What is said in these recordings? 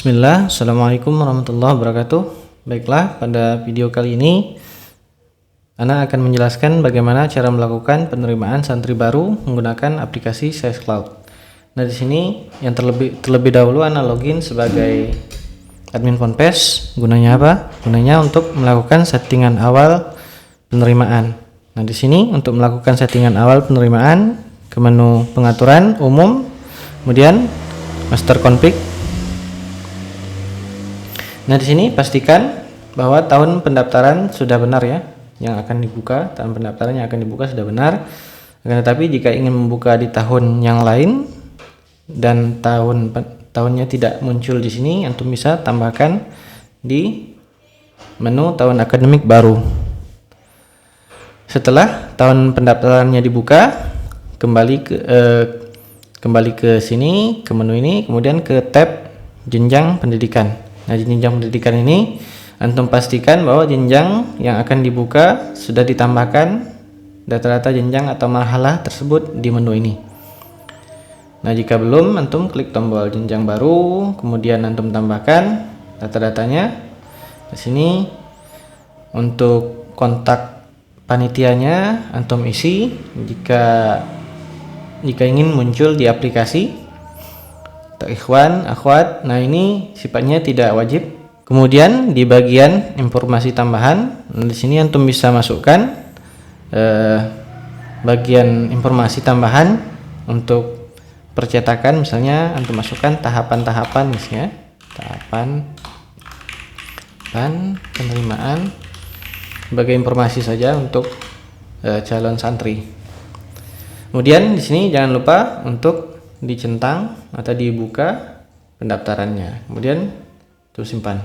Bismillah, Assalamualaikum warahmatullahi wabarakatuh. Baiklah, pada video kali ini Ana akan menjelaskan bagaimana cara melakukan penerimaan santri baru menggunakan aplikasi SAIS Cloud. Nah, di sini yang terlebih dahulu Ana login sebagai admin Ponpes. Gunanya apa? Gunanya untuk melakukan settingan awal penerimaan. Nah, di sini untuk melakukan settingan awal penerimaan, ke menu pengaturan umum, kemudian master config. Nah, di sini pastikan bahwa tahun pendaftaran sudah benar ya, yang akan dibuka, tahun pendaftaran yang akan dibuka sudah benar. Akan tetapi jika ingin membuka di tahun yang lain dan tahunnya tidak muncul di sini, antum bisa tambahkan di menu tahun akademik baru. Setelah tahun pendaftarannya dibuka, kembali ke sini, ke menu ini, kemudian ke tab jenjang pendidikan. Nah, di jenjang pendidikan ini antum pastikan bahwa jenjang yang akan dibuka sudah ditambahkan data-data jenjang atau marhalah tersebut di menu ini. Nah, jika belum, antum klik tombol jenjang baru, kemudian antum tambahkan data-datanya. Di sini untuk kontak panitianya antum isi jika ingin muncul di aplikasi. Ikhwan, akhwat. Nah, ini sifatnya tidak wajib. Kemudian di bagian informasi tambahan, di sini antum bisa masukkan bagian informasi tambahan untuk percetakan. Misalnya antum masukkan tahapan-tahapan, misalnya tahapan penerimaan sebagai informasi saja untuk calon santri. Kemudian di sini jangan lupa untuk dicentang atau dibuka pendaftarannya, kemudian itu simpan.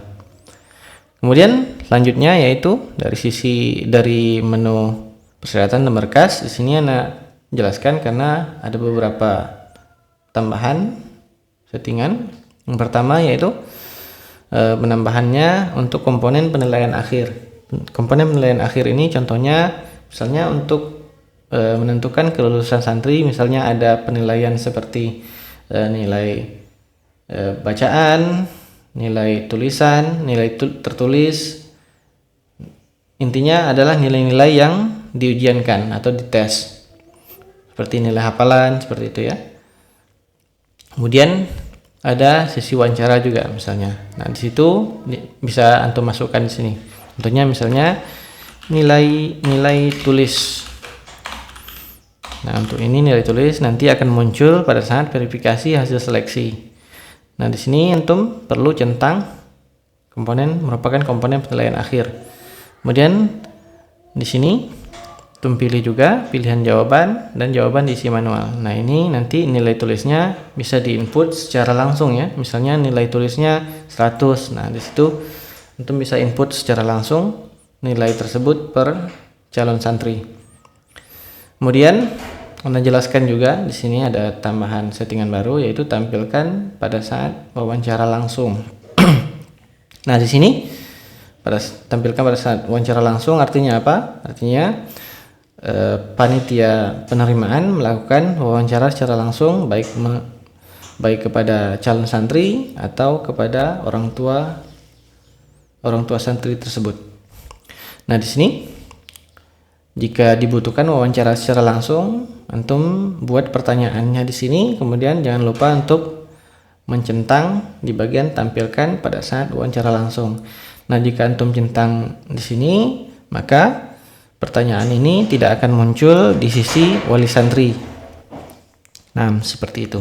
Kemudian selanjutnya yaitu dari menu persyaratan dan berkas. Di sini Ana jelaskan karena ada beberapa tambahan settingan. Yang pertama yaitu penambahannya untuk komponen penilaian akhir. Komponen penilaian akhir ini contohnya misalnya untuk menentukan kelulusan santri, misalnya ada penilaian seperti nilai bacaan, nilai tulisan, nilai tertulis. Intinya adalah nilai-nilai yang diujiankan atau dites, seperti nilai hafalan, seperti itu ya. Kemudian ada sesi wawancara juga misalnya. Nah, di situ bisa antum masukkan di sini. Contohnya misalnya nilai tulis. Nah, untuk ini nilai tulis nanti akan muncul pada saat verifikasi hasil seleksi. Nah, di sini antum perlu centang merupakan komponen penilaian akhir. Kemudian di sini antum pilih juga pilihan jawaban dan jawaban diisi manual. Nah, ini nanti nilai tulisnya bisa diinput secara langsung ya. Misalnya nilai tulisnya 100. Nah, di situ antum bisa input secara langsung nilai tersebut per calon santri. Kemudian Anda jelaskan juga di sini ada tambahan settingan baru, yaitu tampilkan pada saat wawancara langsung. Nah, di sini tampilkan pada saat wawancara langsung artinya apa? Artinya panitia penerimaan melakukan wawancara secara langsung baik kepada calon santri atau kepada orang tua santri tersebut. Nah, di sini jika dibutuhkan wawancara secara langsung, antum buat pertanyaannya di sini, kemudian jangan lupa untuk mencentang di bagian tampilkan pada saat wawancara langsung. Nah, jika antum centang di sini, maka pertanyaan ini tidak akan muncul di sisi wali santri. Nah, seperti itu.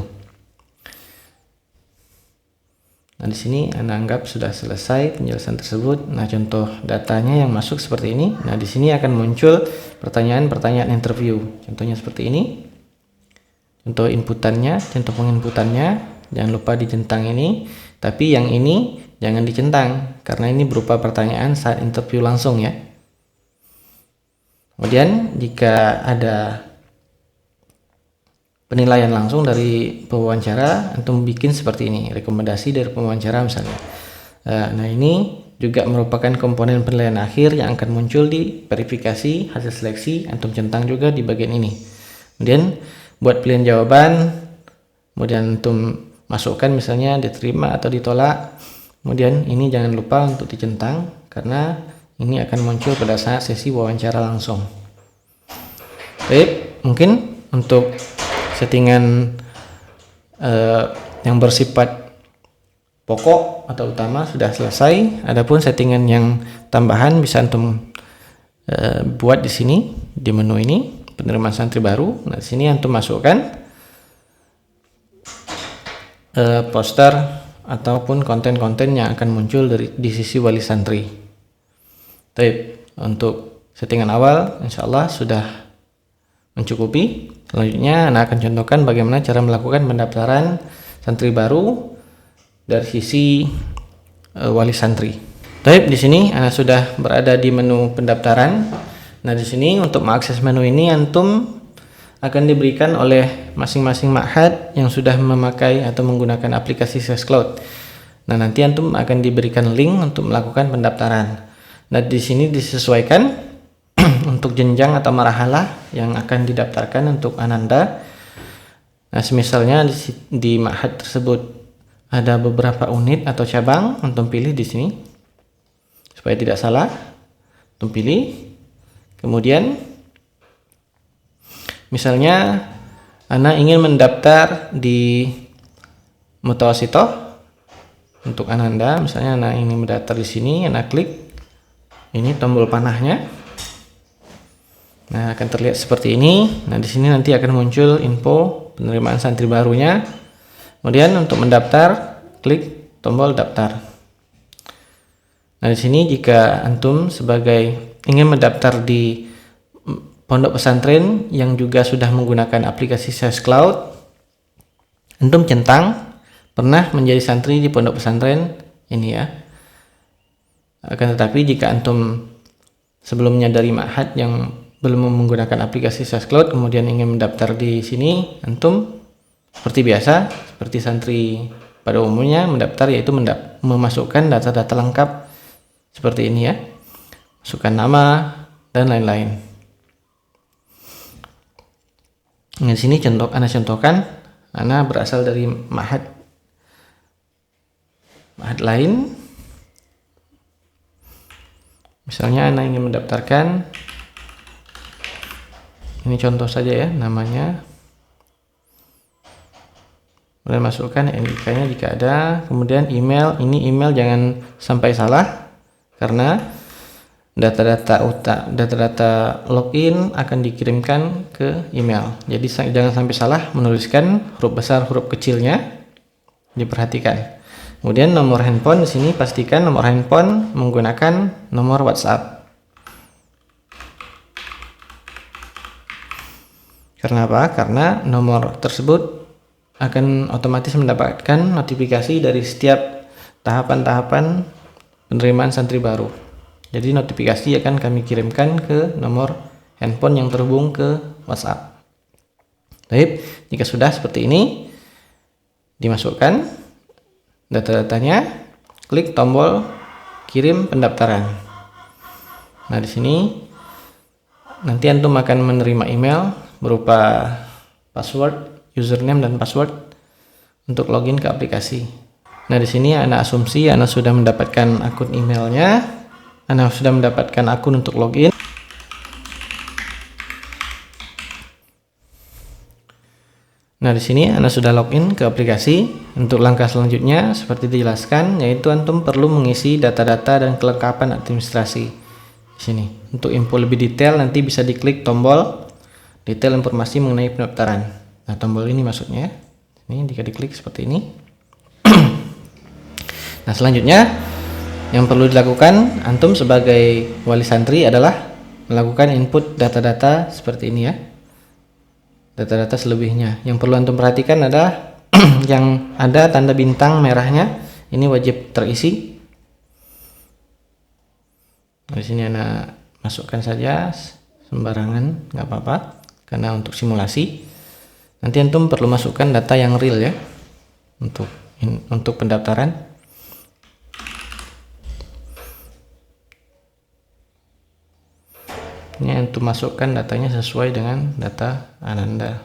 Nah, di sini Anda anggap sudah selesai penjelasan tersebut. Nah, contoh datanya yang masuk seperti ini. Nah, di sini akan muncul pertanyaan-pertanyaan interview. Contohnya seperti ini. Contoh inputannya, contoh penginputannya. Jangan lupa dicentang ini. Tapi yang ini jangan dicentang karena ini berupa pertanyaan saat interview langsung ya. Kemudian jika ada penilaian langsung dari pewawancara, antum bikin seperti ini, rekomendasi dari pewawancara misalnya. Nah, ini juga merupakan komponen penilaian akhir yang akan muncul di verifikasi hasil seleksi, antum centang juga di bagian ini. Kemudian buat pilihan jawaban, kemudian antum masukkan misalnya diterima atau ditolak. Kemudian ini jangan lupa untuk dicentang karena ini akan muncul pada saat sesi wawancara langsung. Baik, mungkin untuk settingan yang bersifat pokok atau utama sudah selesai. Adapun settingan yang tambahan bisa antum buat di sini di menu ini, penerimaan santri baru. Nah, di sini antum masukkan poster ataupun konten-konten yang akan muncul di sisi wali santri. Baik, untuk settingan awal insyaallah sudah mencukupi. Selanjutnya Anda akan contohkan bagaimana cara melakukan pendaftaran santri baru dari sisi wali santri. Baik, di sini Anda sudah berada di menu pendaftaran. Nah, di sini untuk mengakses menu ini antum akan diberikan oleh masing-masing ma'had yang sudah memakai atau menggunakan aplikasi SESCloud. Nah, nanti antum akan diberikan link untuk melakukan pendaftaran. Nah, di sini disesuaikan untuk jenjang atau marhalah yang akan didaftarkan untuk Ananda. Nah, misalnya di ma'had tersebut ada beberapa unit atau cabang, antum pilih di sini supaya tidak salah. Antum pilih. Kemudian misalnya Anda ingin mendaftar di Mutawasitoh untuk Ananda, misalnya Anda ingin mendaftar di sini, Anda klik ini tombol panahnya. Nah, akan terlihat seperti ini. Nah, di sini nanti akan muncul info penerimaan santri barunya. Kemudian untuk mendaftar, klik tombol daftar. Nah, di sini jika antum sebagai ingin mendaftar di pondok pesantren yang juga sudah menggunakan aplikasi SESCloud, antum centang pernah menjadi santri di pondok pesantren ini ya. Akan tetapi jika antum sebelumnya dari ma'had yang belum menggunakan aplikasi SESCloud kemudian ingin mendaftar di sini, antum seperti biasa, seperti santri pada umumnya mendaftar, yaitu memasukkan data-data lengkap seperti ini ya, masukkan nama dan lain-lain. Di sini Anda contohkan, Anda berasal dari ma'had lain. Misalnya Anda ingin mendaftarkan, ini contoh saja ya, namanya. Kemudian masukkan NIK-nya jika ada. Kemudian email, ini email jangan sampai salah karena data-data login akan dikirimkan ke email. Jadi jangan sampai salah menuliskan huruf besar, huruf kecilnya. Diperhatikan. Kemudian nomor handphone di sini pastikan nomor handphone menggunakan nomor WhatsApp. Karena apa? Karena nomor tersebut akan otomatis mendapatkan notifikasi dari setiap tahapan-tahapan penerimaan santri baru. Jadi notifikasi akan kami kirimkan ke nomor handphone yang terhubung ke WhatsApp. Baik, jika sudah seperti ini, dimasukkan data-datanya, klik tombol kirim pendaftaran. Nah, di sini nanti antum akan menerima email berupa password, username dan password untuk login ke aplikasi. Nah, di sini Anda asumsi Anda sudah mendapatkan akun emailnya, Anda sudah mendapatkan akun untuk login. Nah, di sini Anda sudah login ke aplikasi. Untuk langkah selanjutnya seperti dijelaskan, yaitu antum perlu mengisi data-data dan kelengkapan administrasi. Di sini untuk info lebih detail nanti bisa diklik tombol detail informasi mengenai pendaftaran. Nah, tombol ini maksudnya. Ini jika diklik seperti ini. Nah, selanjutnya yang perlu dilakukan antum sebagai wali santri adalah melakukan input data-data seperti ini ya. Data-data selebihnya. Yang perlu antum perhatikan adalah yang ada tanda bintang merahnya, ini wajib terisi. Di sini Anda masukkan saja sembarangan, nggak apa-apa, karena untuk simulasi. Nanti antum perlu masukkan data yang real ya, untuk pendaftaran. Ini antum masukkan datanya sesuai dengan data Ananda.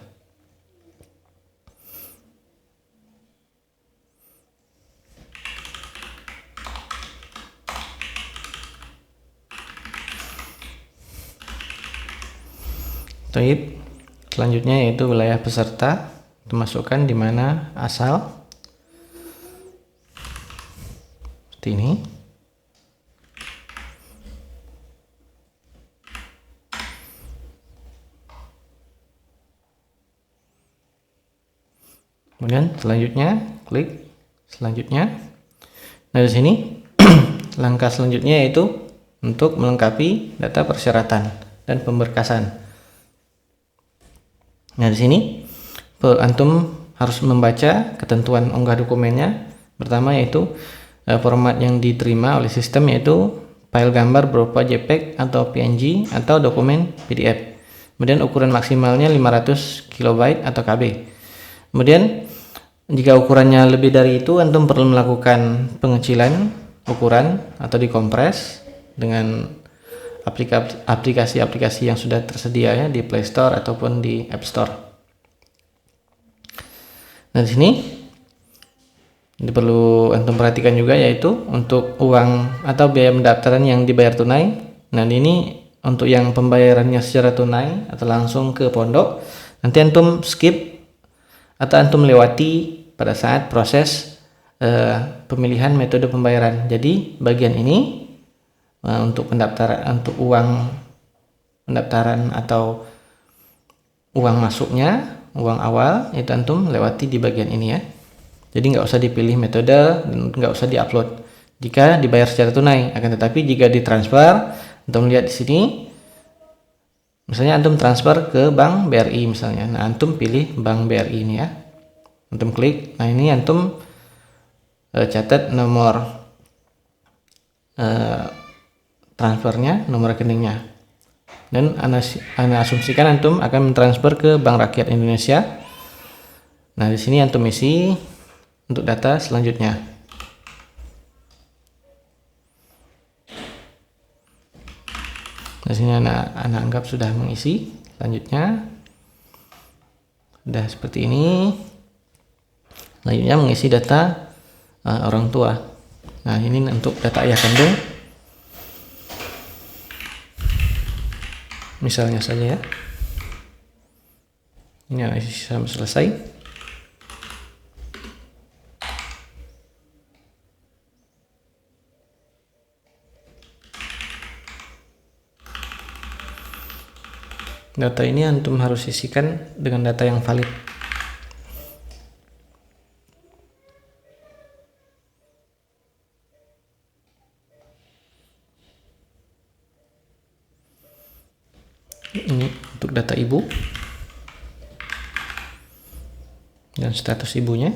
Baik, selanjutnya yaitu wilayah peserta, masukkan di mana asal, seperti ini. Kemudian selanjutnya klik selanjutnya. Nah, di sini langkah selanjutnya yaitu untuk melengkapi data persyaratan dan pemberkasan. Nah, di sini antum harus membaca ketentuan unggah dokumennya. Pertama yaitu format yang diterima oleh sistem yaitu file gambar berupa JPEG atau PNG atau dokumen PDF. Kemudian ukuran maksimalnya 500 KB atau KB. Kemudian jika ukurannya lebih dari itu, antum perlu melakukan pengecilan ukuran atau dikompres dengan aplikasi-aplikasi yang sudah tersedia ya di Play Store ataupun di App Store. Nah, di sini perlu antum perhatikan juga yaitu untuk uang atau biaya pendaftaran yang dibayar tunai. Nah, ini untuk yang pembayarannya secara tunai atau langsung ke pondok, nanti antum skip atau antum lewati pada saat proses pemilihan metode pembayaran. Jadi bagian ini untuk pendaftaran, untuk uang pendaftaran atau uang masuknya, uang awal, itu antum lewati di bagian ini ya. Jadi nggak usah dipilih metode dan nggak usah diupload jika dibayar secara tunai. Akan tetapi jika ditransfer, antum lihat di sini. Misalnya antum transfer ke Bank BRI misalnya. Nah, antum pilih Bank BRI ini ya. Antum klik. Nah, ini antum catat nomor transfernya, nomor rekeningnya. Dan ana asumsikan antum akan mentransfer ke Bank Rakyat Indonesia. Nah, di sini antum isi untuk data selanjutnya. Di sini anak anggap sudah mengisi. Selanjutnya sudah seperti ini. Selanjutnya mengisi data orang tua. Nah, ini untuk data ayah kandung. Misalnya saja ya. Ini sudah selesai. Data ini antum harus isikan dengan data yang valid. Ini untuk data ibu dan status ibunya.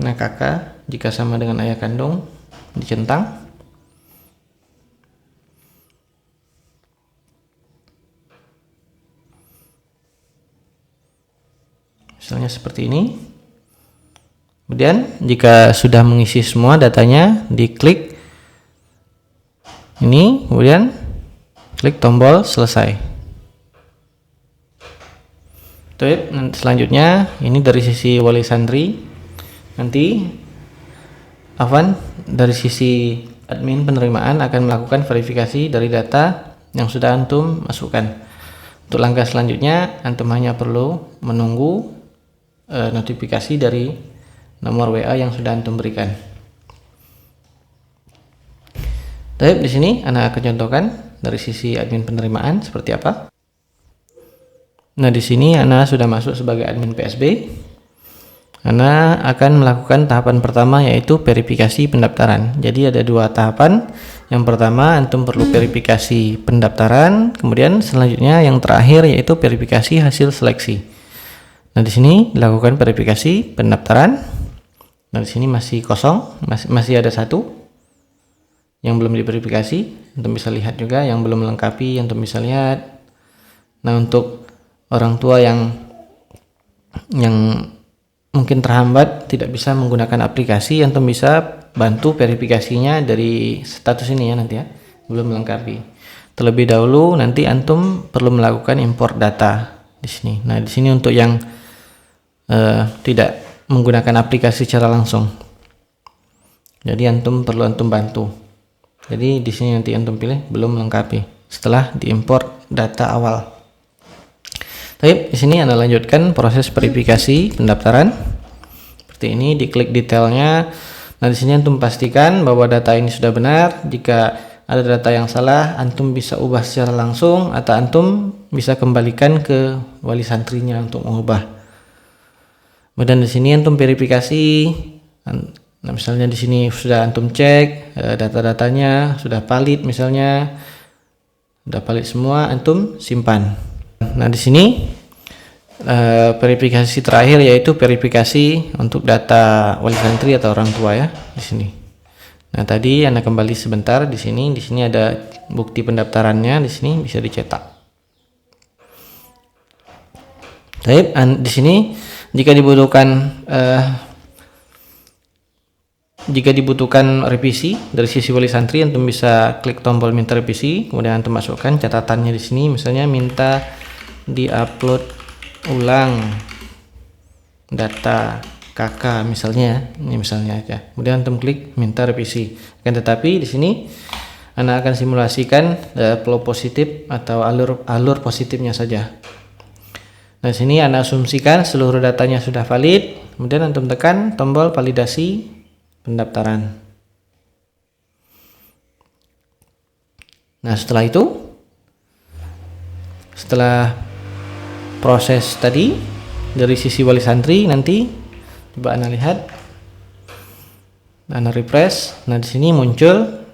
Nah, kakak jika sama dengan ayah kandung dicentang. Misalnya seperti ini. Kemudian jika sudah mengisi semua datanya, diklik ini, kemudian klik tombol selesai. Selanjutnya ini dari sisi wali santri. Nanti Afwan dari sisi admin penerimaan akan melakukan verifikasi dari data yang sudah antum masukkan. Untuk langkah selanjutnya antum hanya perlu menunggu notifikasi dari nomor WA yang sudah antum berikan. Baik, di sini Anda akan contohkan dari sisi admin penerimaan seperti apa. Nah, di sini Anda sudah masuk sebagai admin PSB. Anda akan melakukan tahapan pertama yaitu verifikasi pendaftaran. Jadi ada dua tahapan. Yang pertama antum perlu verifikasi pendaftaran, kemudian selanjutnya yang terakhir yaitu verifikasi hasil seleksi. Nah, di sini dilakukan verifikasi pendaftaran. Nah, di sini masih kosong, masih ada satu yang belum diverifikasi. Antum bisa lihat juga yang belum melengkapi, antum bisa lihat. Nah, untuk orang tua yang mungkin terhambat tidak bisa menggunakan aplikasi, antum bisa bantu verifikasinya dari status ini ya nanti ya, belum melengkapi. Terlebih dahulu nanti antum perlu melakukan import data di sini. Nah, di sini untuk yang tidak menggunakan aplikasi secara langsung. Jadi antum perlu antum bantu. Jadi di sini nanti antum pilih belum melengkapi setelah diimpor data awal. Baik, di sini Anda lanjutkan proses verifikasi pendaftaran. Seperti ini, diklik detailnya. Nah, di sini antum pastikan bahwa data ini sudah benar. Jika ada data yang salah, antum bisa ubah secara langsung atau antum bisa kembalikan ke wali santrinya untuk mengubah. Kemudian di sini antum verifikasi. Nah, misalnya di sini sudah antum cek data-datanya sudah valid, misalnya sudah valid semua, antum simpan. Nah, di sini verifikasi terakhir yaitu verifikasi untuk data wali santri atau orang tua ya di sini. Nah, tadi Anda kembali sebentar di sini ada bukti pendaftarannya, di sini bisa dicetak. Baik, di sini jika dibutuhkan revisi dari sisi wali santri, antum bisa klik tombol minta revisi, kemudian antum masukkan catatannya di sini, misalnya minta diupload ulang data kakak misalnya, ini misalnya aja. Kemudian antum klik minta revisi. Akan tetapi di sini Anda akan simulasikan flow positif atau alur positifnya saja. Nah, di sini Anda asumsikan seluruh datanya sudah valid, kemudian antum tekan tombol validasi pendaftaran. Nah, setelah itu, setelah proses tadi dari sisi wali santri, nanti coba Anda lihat, Anda refresh. Nah, di sini muncul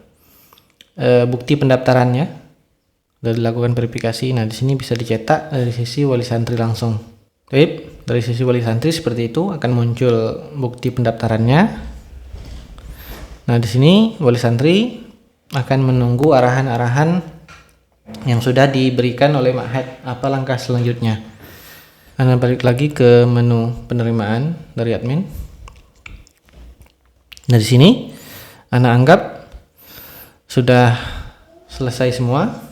bukti pendaftarannya, sudah dilakukan verifikasi. Nah, di sini bisa dicetak dari sisi wali santri langsung. Baik, dari sisi wali santri seperti itu akan muncul bukti pendaftarannya. Nah, di sini wali santri akan menunggu arahan-arahan yang sudah diberikan oleh ma'had, apa langkah selanjutnya. Anda balik lagi ke menu penerimaan dari admin. Nah, di sini Anda anggap sudah selesai semua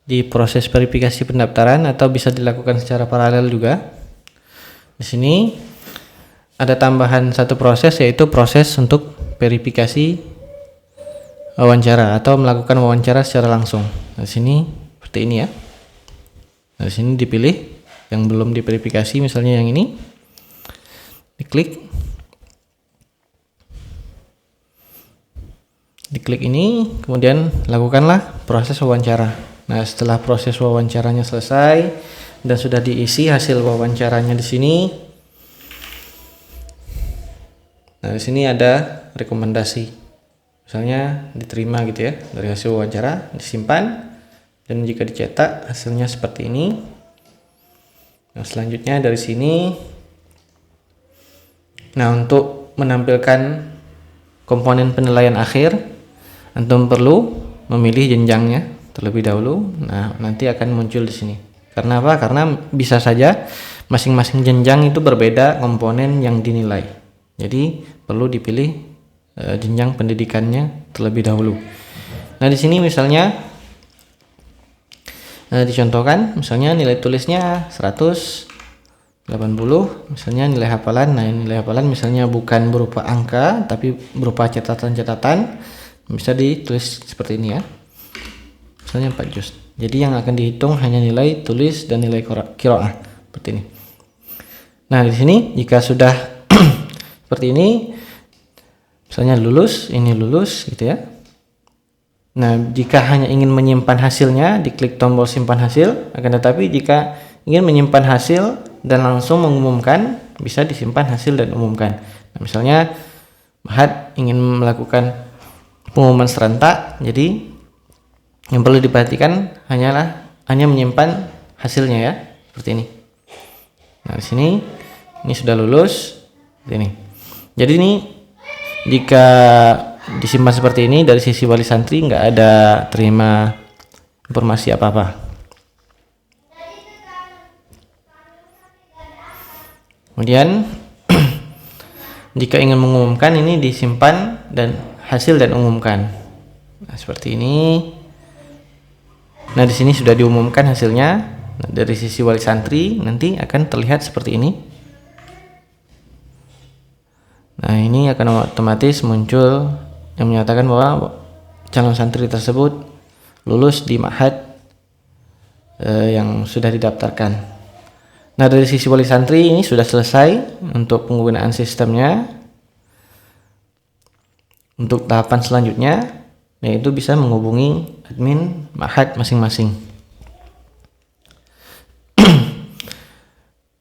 di proses verifikasi pendaftaran, atau bisa dilakukan secara paralel juga. Di sini ada tambahan satu proses, yaitu proses untuk verifikasi wawancara atau melakukan wawancara secara langsung. Nah, di sini seperti ini ya. Nah, di sini dipilih yang belum diverifikasi, misalnya yang ini, diklik ini, kemudian lakukanlah proses wawancara. Nah, setelah proses wawancaranya selesai dan sudah diisi hasil wawancaranya di sini. Nah, di sini ada rekomendasi, misalnya diterima gitu ya dari hasil wawancara, disimpan, dan jika dicetak hasilnya seperti ini. Nah, selanjutnya dari sini, nah untuk menampilkan komponen penilaian akhir, antum perlu memilih jenjangnya terlebih dahulu. Nah, nanti akan muncul di sini. Karena apa? Karena bisa saja masing-masing jenjang itu berbeda komponen yang dinilai. Jadi perlu dipilih jenjang pendidikannya terlebih dahulu. Nah, di sini misalnya dicontohkan, misalnya nilai tulisnya 180, misalnya nilai hafalan. Nah, nilai hafalan misalnya bukan berupa angka tapi berupa catatan-catatan, bisa ditulis seperti ini ya. Misalnya 4 juz. Jadi yang akan dihitung hanya nilai tulis dan nilai qiraah seperti ini. Nah, di sini jika sudah seperti ini, misalnya lulus, ini lulus gitu ya. Nah, jika hanya ingin menyimpan hasilnya, diklik tombol simpan hasil. Akan tetapi jika ingin menyimpan hasil dan langsung mengumumkan, bisa disimpan hasil dan umumkan. Nah, misalnya ma'had ingin melakukan pengumuman serentak, jadi yang perlu diperhatikan hanya menyimpan hasilnya ya, seperti ini. Nah, di sini ini sudah lulus seperti ini. Jadi ini jika disimpan seperti ini, dari sisi wali santri nggak ada terima informasi apa-apa. Kemudian jika ingin mengumumkan, ini disimpan dan hasil dan umumkan. Nah, seperti ini. Nah, di sini sudah diumumkan hasilnya. Nah, dari sisi wali santri nanti akan terlihat seperti ini. Nah, ini akan otomatis muncul yang menyatakan bahwa calon santri tersebut lulus di ma'had yang sudah didaftarkan. Nah, dari sisi wali santri ini sudah selesai untuk penggunaan sistemnya. Untuk tahapan selanjutnya, yaitu bisa menghubungi admin ma'had masing-masing.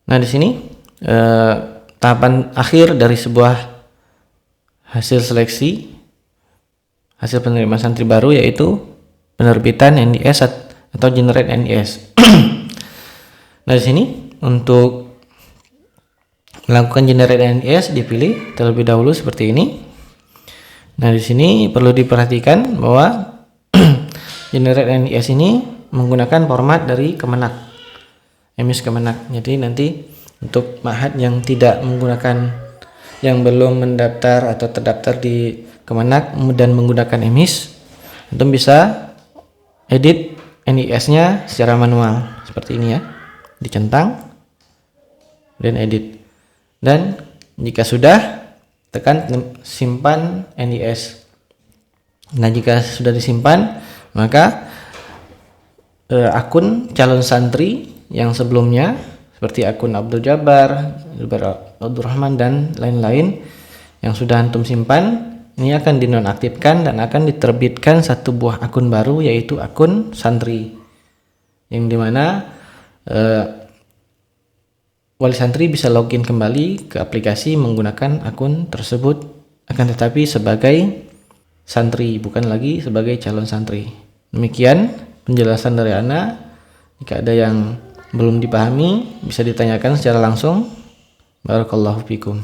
Nah, di sini tahapan akhir dari sebuah hasil seleksi, hasil penerimaan santri baru, yaitu penerbitan NIS atau generate NIS. Nah, di sini untuk melakukan generate NIS dipilih terlebih dahulu seperti ini. Nah, di sini perlu diperhatikan bahwa generate NIS ini menggunakan format dari Kemenak, emis Kemenak. Jadi nanti untuk ma'had yang tidak menggunakan, yang belum mendaftar atau terdaftar di Kemenak dan menggunakan emis, itu bisa edit NIS-nya secara manual seperti ini ya, dicentang dan edit. Dan jika sudah, tekan simpan NIS. Nah, jika sudah disimpan, maka akun calon santri yang sebelumnya seperti akun Abdul Jabbar, Abdul Rahman dan lain-lain yang sudah antum simpan, ini akan dinonaktifkan dan akan diterbitkan satu buah akun baru, yaitu akun santri, yang dimana wali santri bisa login kembali ke aplikasi menggunakan akun tersebut, akan tetapi sebagai santri, bukan lagi sebagai calon santri. Demikian penjelasan dari Ana. Jika ada yang belum dipahami, bisa ditanyakan secara langsung. Barakallahu fikum.